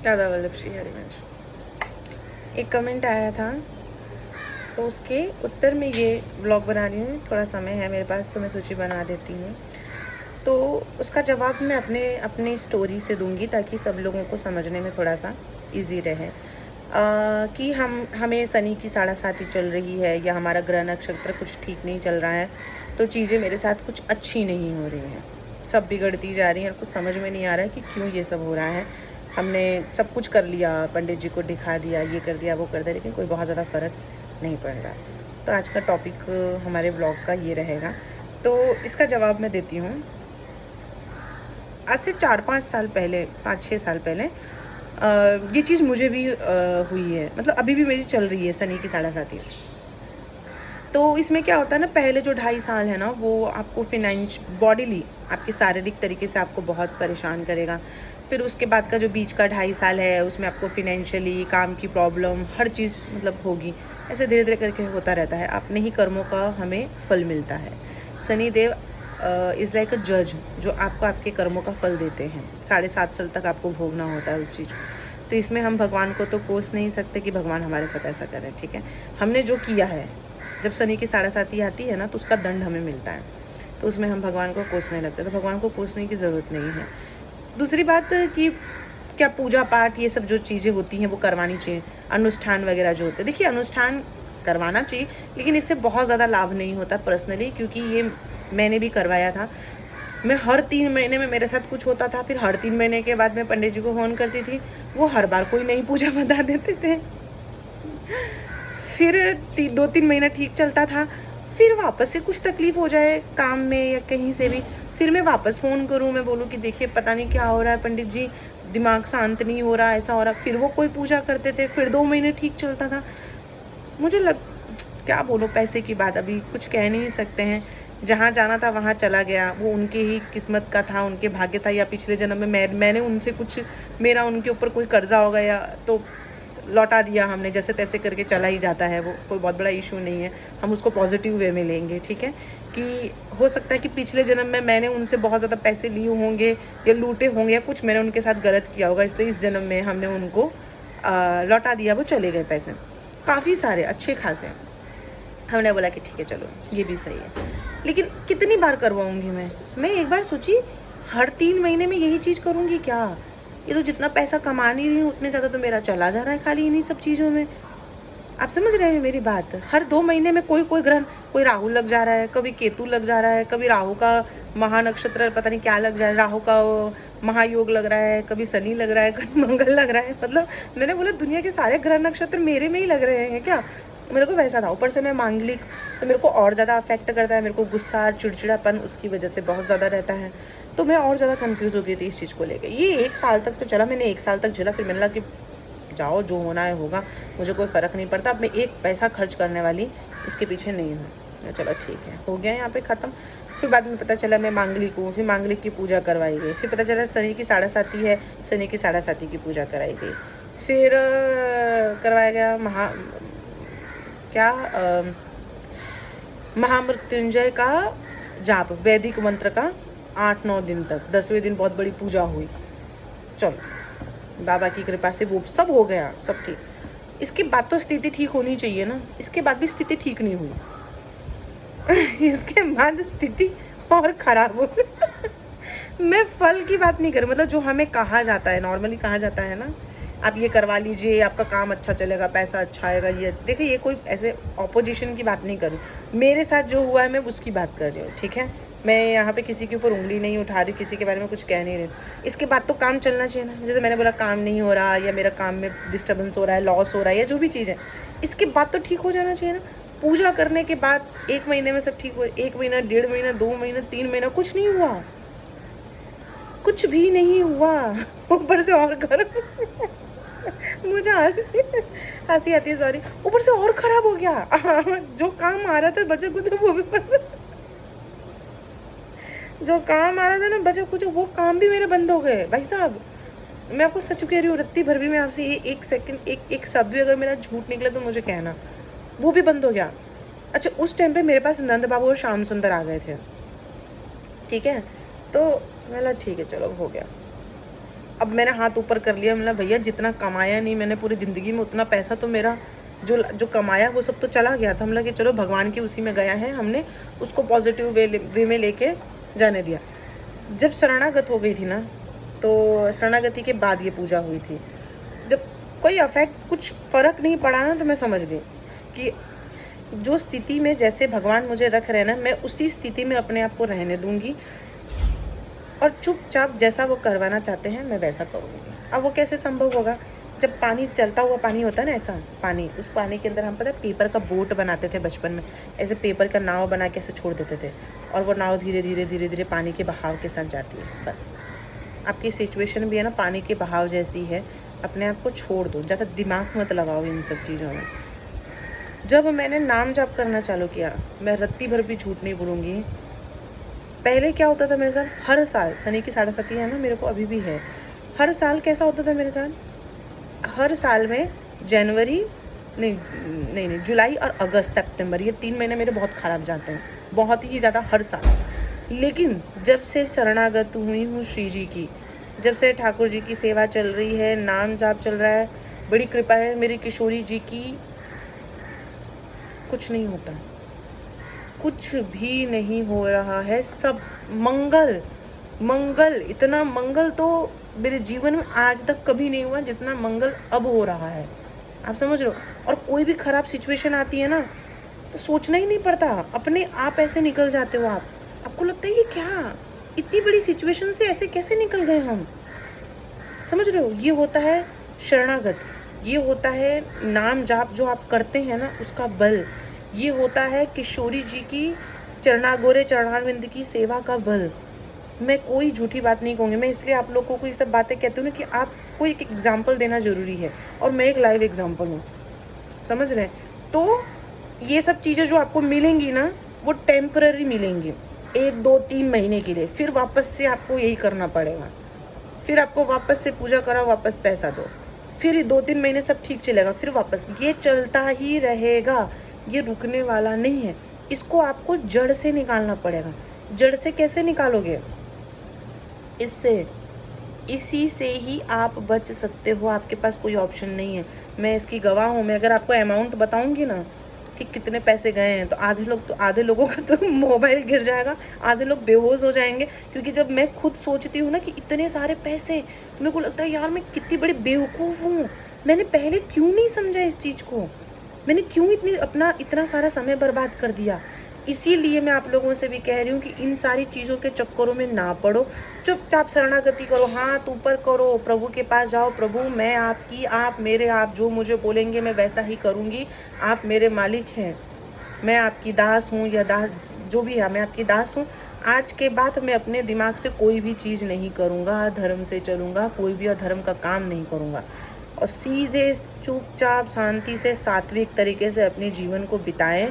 दादा वल्लभ श्री हरिवंश। एक कमेंट आया था तो उसके उत्तर में ये व्लॉग बना रही हूँ। थोड़ा समय है मेरे पास तो मैं सोची बना देती हूँ। तो उसका जवाब मैं अपनी स्टोरी से दूंगी ताकि सब लोगों को समझने में थोड़ा सा इजी रहे। कि हमें शनि की साढ़ेसाती चल रही है या हमारा ग्रह नक्षत्र कुछ ठीक नहीं चल रहा है, तो चीज़ें मेरे साथ कुछ अच्छी नहीं हो रही हैं, सब बिगड़ती जा रही हैं और कुछ समझ में नहीं आ रहा है कि क्यों ये सब हो रहा है। हमने सब कुछ कर लिया, पंडित जी को दिखा दिया, ये कर दिया, वो कर दिया, लेकिन कोई बहुत ज़्यादा फ़र्क नहीं पड़ रहा। तो आज का टॉपिक हमारे ब्लॉग का ये रहेगा। तो इसका जवाब मैं देती हूँ। आज से 4-5 साल पहले, 5-6 साल पहले ये चीज़ मुझे भी हुई है। मतलब अभी भी मेरी चल रही है शनि की साढ़ेसाती। तो इसमें क्या होता है ना, पहले जो 2.5 साल है ना, वो आपको बॉडीली, आपकी शारीरिक तरीके से आपको बहुत परेशान करेगा। फिर उसके बाद का जो बीच का 2.5 साल है, उसमें आपको फिनेंशियली, काम की प्रॉब्लम, हर चीज़ मतलब होगी। ऐसे धीरे धीरे करके होता रहता है। अपने ही कर्मों का हमें फल मिलता है। शनिदेव इज़ लाइक अ जज, जो आपको आपके कर्मों का फल देते हैं। 7.5 साल तक आपको भोगना होता है उस चीज़ को। तो इसमें हम भगवान को तो कोस नहीं सकते कि भगवान हमारे साथ ऐसा करें, ठीक है। हमने जो किया है, जब शनि की साढ़ेसाती आती है ना, तो उसका दंड हमें मिलता है। तो उसमें हम भगवान को कोसने लगते हैं। तो भगवान को कोसने की ज़रूरत नहीं है। दूसरी बात कि क्या पूजा पाठ ये सब जो चीज़ें होती हैं वो करवानी चाहिए, अनुष्ठान वगैरह जो होते हैं। देखिए, अनुष्ठान करवाना चाहिए, लेकिन इससे बहुत ज़्यादा लाभ नहीं होता पर्सनली, क्योंकि ये मैंने भी करवाया था। मैं हर 3 महीने में मेरे साथ कुछ होता था, फिर हर 3 महीने के बाद मैं पंडित जी को फ़ोन करती थी, वो हर बार कोई नई पूजा बता देते थे। फिर 2-3 महीना ठीक चलता था, फिर वापस से कुछ तकलीफ़ हो जाए काम में या कहीं से भी, फिर मैं वापस फ़ोन करूँ, मैं बोलूँ कि देखिए पता नहीं क्या हो रहा है पंडित जी, दिमाग शांत नहीं हो रहा, ऐसा हो रहा। फिर वो कोई पूजा करते थे, फिर 2 महीने ठीक चलता था। मुझे क्या बोलूँ, पैसे की बात अभी कुछ कह नहीं सकते हैं। जहाँ जाना था वहाँ चला गया, वो उनके ही किस्मत का था, उनके भाग्य था, या पिछले जन्म में मैंने उनसे कुछ, मेरा उनके ऊपर कोई कर्जा हो गया तो लौटा दिया हमने, जैसे तैसे करके चला ही जाता है। वो कोई बहुत बड़ा इशू नहीं है, हम उसको पॉजिटिव वे में लेंगे, ठीक है। कि हो सकता है कि पिछले जन्म में मैंने उनसे बहुत ज़्यादा पैसे लिए होंगे या लूटे होंगे या कुछ मैंने उनके साथ गलत किया होगा, इसलिए इस जन्म में हमने उनको लौटा दिया, वो चले गए पैसे काफ़ी सारे अच्छे खासे। हमने बोला कि ठीक है चलो ये भी सही है, लेकिन कितनी बार करवाऊँगी मैं एक बार सोची, हर 3 महीने में यही चीज़ करूँगी क्या? ये तो जितना पैसा कमा नहीं रही हूँ उतने ज़्यादा तो मेरा चला जा रहा है खाली इन्हीं सब चीज़ों में। आप समझ रहे हैं मेरी बात? हर 2 महीने में कोई ग्रह, कोई राहु लग जा रहा है, कभी केतु लग जा रहा है, कभी राहु का महानक्षत्र पता नहीं क्या लग जा रहा है, राहु का वो महायोग लग रहा है, कभी शनि लग रहा है, कभी मंगल लग रहा है। मतलब मैंने बोला दुनिया के सारे ग्रह नक्षत्र मेरे में ही लग रहे हैं क्या? मेरे को वैसा था। ऊपर से मैं मांगलिक, तो मेरे को और ज़्यादा अफेक्ट करता है। मेरे को गुस्सा, चिड़चिड़ापन उसकी वजह से बहुत ज़्यादा रहता है। तो मैं और ज़्यादा कन्फ्यूज़ हो गई थी इस चीज़ को लेके। ये 1 साल तक तो चला, मैंने 1 साल तक झेला, फिर मैंने लगा कि जाओ जो होना है होगा, मुझे कोई फ़र्क नहीं पड़ता। अब मैं एक पैसा खर्च करने वाली इसके पीछे नहीं हूँ। चलो ठीक है, हो गया यहाँ पे ख़त्म। फिर बाद में पता चला मैं मांगलिक हूँ, फिर मांगलिक की पूजा करवाई गई। फिर पता चला शनि की साढ़ेसाती है, शनि की साढ़ेसाती की पूजा कराई गई। फिर करवाया गया महामृत्युंजय का जाप, वैदिक मंत्र का 8-9 दिन तक। 10वें दिन बहुत बड़ी पूजा हुई। चलो बाबा की कृपा से वो सब हो गया, सब ठीक। इसके बाद तो स्थिति ठीक होनी चाहिए ना, इसके बाद भी स्थिति ठीक नहीं हुई। इसके बाद स्थिति और ख़राब हो गई। मैं फल की बात नहीं कर रही, मतलब जो हमें कहा जाता है, नॉर्मली कहा जाता है ना, आप ये करवा लीजिए, आपका काम अच्छा चलेगा, पैसा अच्छा आएगा, ये देखिए, ये कोई ऐसे ऑपोजिशन की बात नहीं कर रही। मेरे साथ जो हुआ है मैं उसकी बात कर रही हूँ, ठीक है। मैं यहाँ पे किसी के ऊपर उंगली नहीं उठा रही, किसी के बारे में कुछ कह नहीं रही। इसके बाद तो काम चलना चाहिए ना। जैसे मैंने बोला काम नहीं हो रहा, या मेरा काम में डिस्टर्बेंस हो रहा है, लॉस हो रहा है, या जो भी चीज़ है, इसके बाद तो ठीक हो जाना चाहिए ना। पूजा करने के बाद 1 महीने में सब ठीक हुआ, 1 महीना, 1.5 महीना, 2 महीना, 3 महीना, कुछ नहीं हुआ, कुछ भी नहीं हुआ। ऊपर से और गर्म। मुझे हंसी आती है, सॉरी। ऊपर से और खराब हो गया। जो काम आ रहा था बच्चे कुछ, वो भी बंद। जो काम आ रहा था ना बच्चे कुछ, वो काम भी मेरे बंद हो गए भाई साहब। मैं आपको सच कह रही हूँ, रत्ती भर भी मैं आपसे ये 1 सेकंड, एक शब्द भी अगर मेरा झूठ निकला तो मुझे कहना, वो भी बंद हो गया। अच्छा, उस टाइम पे मेरे पास नंद बाबू और श्याम सुंदर आ गए थे, ठीक है। तो मतलब ठीक है चलो हो गया। अब मैंने हाथ ऊपर कर लिया, मतलब भैया जितना कमाया नहीं मैंने पूरी ज़िंदगी में, उतना पैसा तो मेरा जो जो कमाया वो सब तो चला गया था। मतलब कि चलो भगवान की उसी में गया है, हमने उसको पॉजिटिव वे में लेके जाने दिया। जब शरणागत हो गई थी ना, तो शरणागति के बाद ये पूजा हुई थी। जब कोई अफेक्ट कुछ फ़र्क नहीं पड़ा ना, तो मैं समझ गई कि जो स्थिति में जैसे भगवान मुझे रख रहे हैं ना, मैं उसी स्थिति में अपने आप को रहने दूंगी और चुपचाप जैसा वो करवाना चाहते हैं मैं वैसा करूँगी। अब वो कैसे संभव होगा? जब पानी चलता हुआ पानी होता है ना, ऐसा पानी, उस पानी के अंदर हम पता है पेपर का बोट बनाते थे बचपन में, ऐसे पेपर का नाव बना के ऐसे छोड़ देते थे और वो नाव धीरे धीरे पानी के बहाव के साथ जाती है। बस आपकी सिचुएशन भी है ना पानी के बहाव जैसी है, अपने आप को छोड़ दो, ज़्यादा दिमाग मत लगाओ इन सब चीज़ों में। जब मैंने नाम जाप करना चालू किया, मैं रत्ती भर भी झूठ नहीं बोलूँगी, पहले क्या होता था मेरे साथ, हर साल शनि की 7.5 है ना मेरे को अभी भी है, हर साल कैसा होता था मेरे साथ, हर साल में जनवरी नहीं जुलाई और अगस्त सितंबर, ये 3 महीने मेरे बहुत ख़राब जाते हैं, बहुत ही ज़्यादा हर साल। लेकिन जब से शरणागत हुई हूँ श्री जी की, जब से ठाकुर जी की सेवा चल रही है, नाम जाप चल रहा है, बड़ी कृपा है मेरी किशोरी जी की, कुछ नहीं होता, कुछ भी नहीं हो रहा है, सब मंगल मंगल। इतना मंगल तो मेरे जीवन में आज तक कभी नहीं हुआ जितना मंगल अब हो रहा है, आप समझ रहे हो। और कोई भी ख़राब सिचुएशन आती है ना, तो सोचना ही नहीं पड़ता, अपने आप ऐसे निकल जाते हो। आपको लगता है ये क्या, इतनी बड़ी सिचुएशन से ऐसे कैसे निकल गए हम, समझ रहे हो। ये होता है शरणागत, ये होता है नाम जाप जो आप करते हैं ना उसका बल, ये होता है किशोरी जी की चरणागोरे चरणारविंद की सेवा का बल। मैं कोई झूठी बात नहीं कहूँगी, मैं इसलिए आप लोगों को ये सब बातें कहती हूँ ना कि आपको एक एग्जाम्पल देना ज़रूरी है, और मैं एक लाइव एग्जाम्पल हूँ, समझ रहे हैं। तो ये सब चीज़ें जो आपको मिलेंगी ना, वो टेम्पररी मिलेंगी, 1 2 3 महीने के लिए, फिर वापस से आपको यही करना पड़ेगा, फिर आपको वापस से पूजा कराओ, वापस पैसा दो, फिर 2 3 महीने सब ठीक चलेगा, फिर वापस ये चलता ही रहेगा, ये रुकने वाला नहीं है। इसको आपको जड़ से निकालना पड़ेगा। जड़ से कैसे निकालोगे? इससे, इसी से ही आप बच सकते हो, आपके पास कोई ऑप्शन नहीं है। मैं इसकी गवाह हूँ। मैं अगर आपको अमाउंट बताऊँगी ना कि कितने पैसे गए हैं, तो आधे लोगों का तो मोबाइल गिर जाएगा, आधे लोग बेहोश हो जाएंगे। क्योंकि जब मैं खुद सोचती हूँ ना कि इतने सारे पैसे, तो मेरे को लगता है यार मैं कितनी बड़ी बेवकूफ़ हूँ, मैंने पहले क्यों नहीं समझा इस चीज़ को, मैंने क्यों अपना इतना सारा समय बर्बाद कर दिया। इसीलिए मैं आप लोगों से भी कह रही हूँ कि इन सारी चीज़ों के चक्करों में ना पड़ो, चुपचाप शरणागति करो, हाथ ऊपर करो, प्रभु के पास जाओ, प्रभु मैं आपकी, आप मेरे, आप जो मुझे बोलेंगे मैं वैसा ही करूँगी, आप मेरे मालिक हैं, मैं आपकी दास हूँ, या दास जो भी है, मैं आपकी दास हूँ। आज के बाद मैं अपने दिमाग से कोई भी चीज़ नहीं करूँगा, धर्म से चलूँगा, कोई भी अधर्म का काम नहीं करूँगा, और सीधे चुपचाप शांति से सात्विक तरीके से अपने जीवन को बिताएं,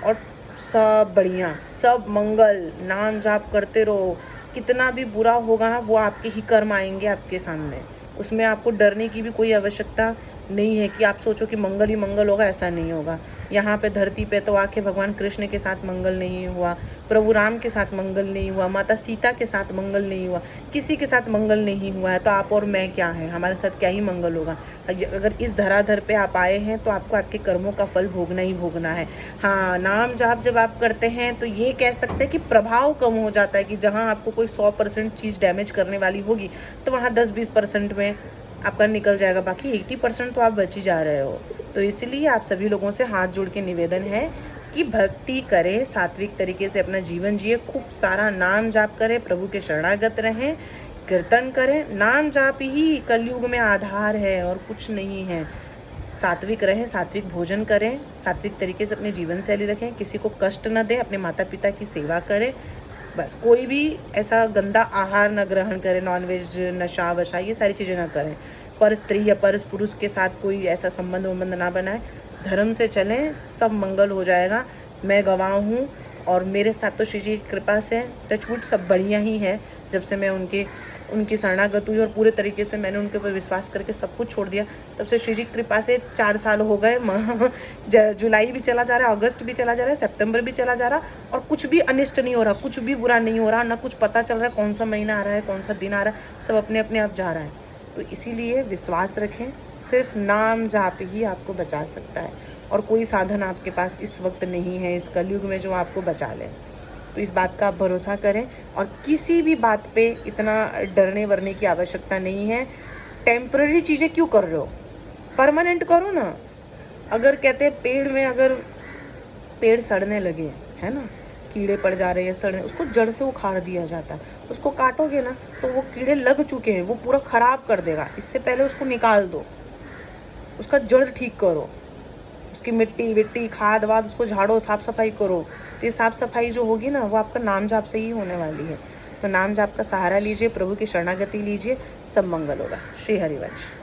और सब बढ़िया, सब मंगल, नाम जाप करते रहो। कितना भी बुरा होगा ना, वो आपके ही कर्म आएंगे आपके सामने, उसमें आपको डरने की भी कोई आवश्यकता नहीं है कि आप सोचो कि मंगल ही मंगल होगा, ऐसा नहीं होगा। यहाँ पे धरती पे तो आके भगवान कृष्ण के साथ मंगल नहीं हुआ, प्रभु राम के साथ मंगल नहीं हुआ, माता सीता के साथ मंगल नहीं हुआ, किसी के साथ मंगल नहीं हुआ है, तो आप और मैं क्या है, हमारे साथ क्या ही मंगल होगा। अगर इस धराधर पे आप आए हैं तो आपको आपके कर्मों का फल भोगना ही भोगना है। हाँ, नाम जाप जब आप करते हैं तो ये कह सकते हैं कि प्रभाव कम हो जाता है, कि जहाँ आपको कोई 100% चीज़ डैमेज करने वाली होगी तो वहाँ 10-20% में आपका निकल जाएगा, बाकी 80% तो आप बच ही जा रहे हो। तो इसलिए आप सभी लोगों से हाथ जोड़ के निवेदन है कि भक्ति करें, सात्विक तरीके से अपना जीवन जिए, खूब सारा नाम जाप करें, प्रभु के शरणागत रहें, कीर्तन करें। नाम जाप ही कलयुग में आधार है और कुछ नहीं है। सात्विक रहें, सात्विक भोजन करें, सात्विक तरीके से अपनी जीवन शैली रखें, किसी को कष्ट न दें, अपने माता पिता की सेवा करें। बस कोई भी ऐसा गंदा आहार न ग्रहण करें, नॉनवेज, नशा वशा, ये सारी चीज़ें ना करें। पर स्त्री या पर पुरुष के साथ कोई ऐसा संबंध वंबंध ना बनाए, धर्म से चलें, सब मंगल हो जाएगा। मैं गवाह हूँ, और मेरे साथ तो श्री जी की कृपा से टचवुड सब बढ़िया ही है। जब से मैं उनके उनकी शरणागत हुई और पूरे तरीके से मैंने उनके ऊपर विश्वास करके सब कुछ छोड़ दिया। तब से श्री जी की कृपा से 4 साल हो गए। जुलाई भी चला जा रहा है, अगस्त भी चला जा रहा है, सितंबर भी चला जा रहा और कुछ भी अनिष्ट नहीं हो रहा, कुछ भी बुरा नहीं हो रहा, ना कुछ पता चल रहा है कौन सा महीना आ रहा है, कौन सा दिन आ रहा है, सब अपने अपने आप जा रहा है। तो इसीलिए विश्वास रखें, सिर्फ नाम जाप ही आपको बचा सकता है और कोई साधन आपके पास इस वक्त नहीं है इस कलयुग में जो आपको बचा ले। तो इस बात का आप भरोसा करें और किसी भी बात पे इतना डरने वरने की आवश्यकता नहीं है। टेम्पररी चीज़ें क्यों कर रहे हो, परमानेंट करो ना। अगर कहते हैं पेड़ में अगर पेड़ सड़ने लगे है ना, कीड़े पड़ जा रहे हैं सड़ने, उसको जड़ से उखाड़ दिया जाता है। उसको काटोगे ना तो वो कीड़े लग चुके हैं, वो पूरा ख़राब कर देगा। इससे पहले उसको निकाल दो, उसका जड़ ठीक करो, उसकी मिट्टी विट्टी खाद वाद उसको झाड़ो, साफ़ सफाई करो। तो ये साफ़ सफाई जो होगी ना वो आपका नाम जाप से ही होने वाली है। तो नाम जाप का सहारा लीजिए, प्रभु की शरणागति लीजिए, सब मंगल होगा। श्री हरिवंश।